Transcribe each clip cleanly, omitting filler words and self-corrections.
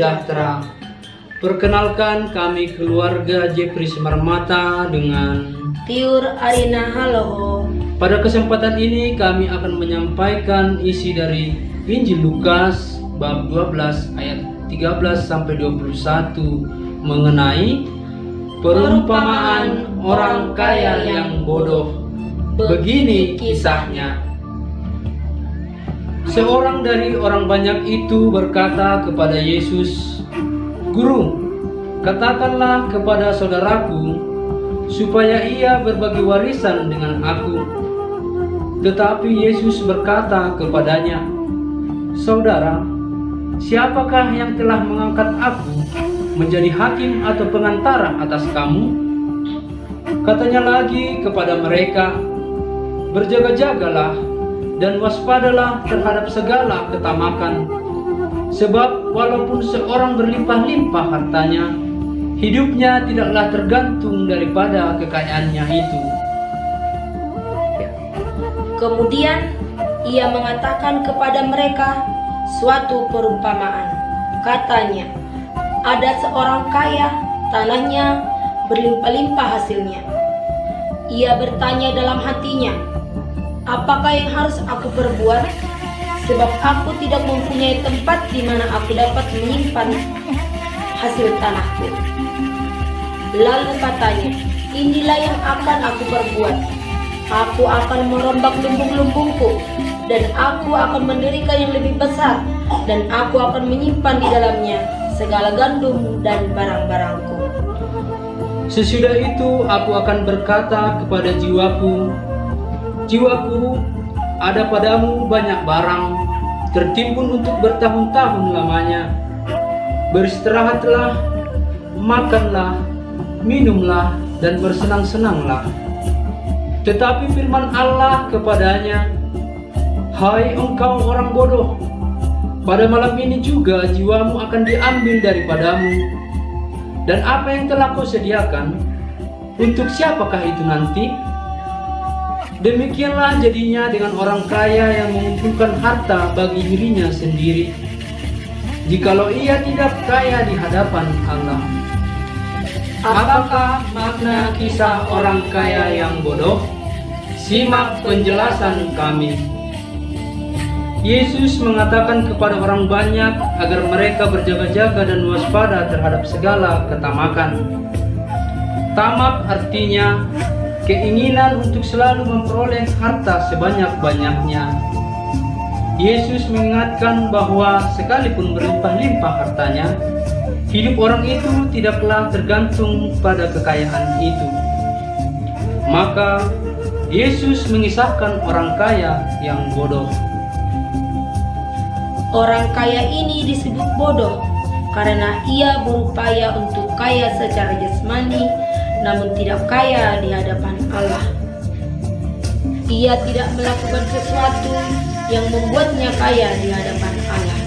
sejahtera. Perkenalkan, kami keluarga Jeffrey Semarmata dengan Tiur Arina Haloho. Pada kesempatan ini kami akan menyampaikan isi dari Injil Lukas bab 12 ayat 13 sampai 21 mengenai perumpamaan orang kaya yang bodoh. Begini kisahnya. Seorang dari orang banyak itu berkata kepada Yesus, "Guru, katakanlah kepada saudaraku supaya ia berbagi warisan dengan aku." Tetapi Yesus berkata kepadanya, "Saudara, siapakah yang telah mengangkat aku menjadi hakim atau pengantara atas kamu?" Katanya lagi kepada mereka, "Berjaga-jagalah dan waspadalah terhadap segala ketamakan. Sebab walaupun seorang berlimpah-limpah hartanya, hidupnya tidaklah tergantung daripada kekayaannya itu." Kemudian ia mengatakan kepada mereka suatu perumpamaan. Katanya, ada seorang kaya, tanahnya berlimpah-limpah hasilnya. Ia bertanya dalam hatinya, "Apakah yang harus aku perbuat? Sebab aku tidak mempunyai tempat di mana aku dapat menyimpan hasil tanahku." Lalu katanya, "Inilah yang akan aku perbuat. Aku akan merombak lumbung-lumbungku, dan aku akan mendirikan yang lebih besar, dan aku akan menyimpan di dalamnya segala gandum dan barang-barangku. Sesudah itu aku akan berkata kepada jiwaku, jiwaku, ada padamu banyak barang, tertimbun untuk bertahun-tahun lamanya. Beristirahatlah, makanlah, minumlah, dan bersenang-senanglah." Tetapi firman Allah kepadanya, "Hai engkau orang bodoh, pada malam ini juga jiwamu akan diambil daripadamu. Dan apa yang telah kau sediakan, untuk siapakah itu nanti?" Demikianlah jadinya dengan orang kaya yang mengumpulkan harta bagi dirinya sendiri, jikalau ia tidak kaya di hadapan Allah. Apakah makna kisah orang kaya yang bodoh? Simak penjelasan kami. Yesus mengatakan kepada orang banyak agar mereka berjaga-jaga dan waspada terhadap segala ketamakan. Tamak artinya keinginan untuk selalu memperoleh harta sebanyak-banyaknya. Yesus mengingatkan bahwa sekalipun berlimpah-limpah hartanya, hidup orang itu tidaklah tergantung pada kekayaan itu. Maka Yesus mengisahkan orang kaya yang bodoh. Orang kaya ini disebut bodoh karena ia berupaya untuk kaya secara jasmani, namun tidak kaya di hadapan Allah. Ia tidak melakukan sesuatu yang membuatnya kaya di hadapan Allah.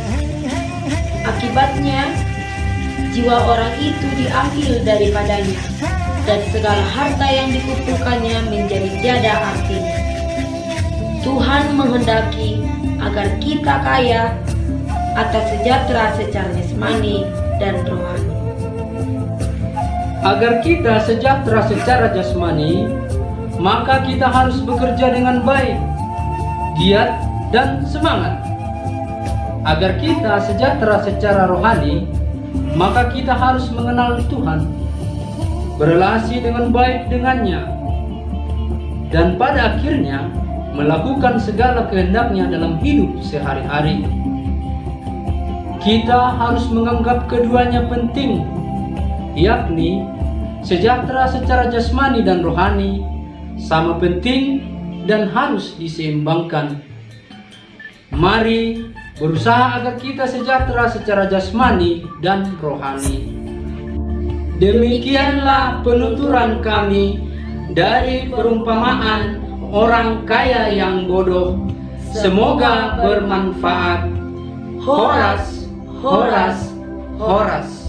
Akibatnya, jiwa orang itu diambil daripadanya, dan segala harta yang dikumpulkannya menjadi tiada artinya. Tuhan menghendaki agar kita kaya atas sejahtera secara jasmani dan rohani. Agar kita sejahtera secara jasmani, maka kita harus bekerja dengan baik, giat, dan semangat. Agar kita sejahtera secara rohani, maka kita harus mengenal Tuhan, berelasi dengan baik dengannya, dan pada akhirnya melakukan segala kehendaknya dalam hidup sehari-hari. Kita harus menganggap keduanya penting, yakni sejahtera secara jasmani dan rohani sama penting dan harus diseimbangkan. Mari berusaha agar kita sejahtera secara jasmani dan rohani. Demikianlah penuturan kami dari perumpamaan orang kaya yang bodoh. Semoga bermanfaat. Horas, horas, horas.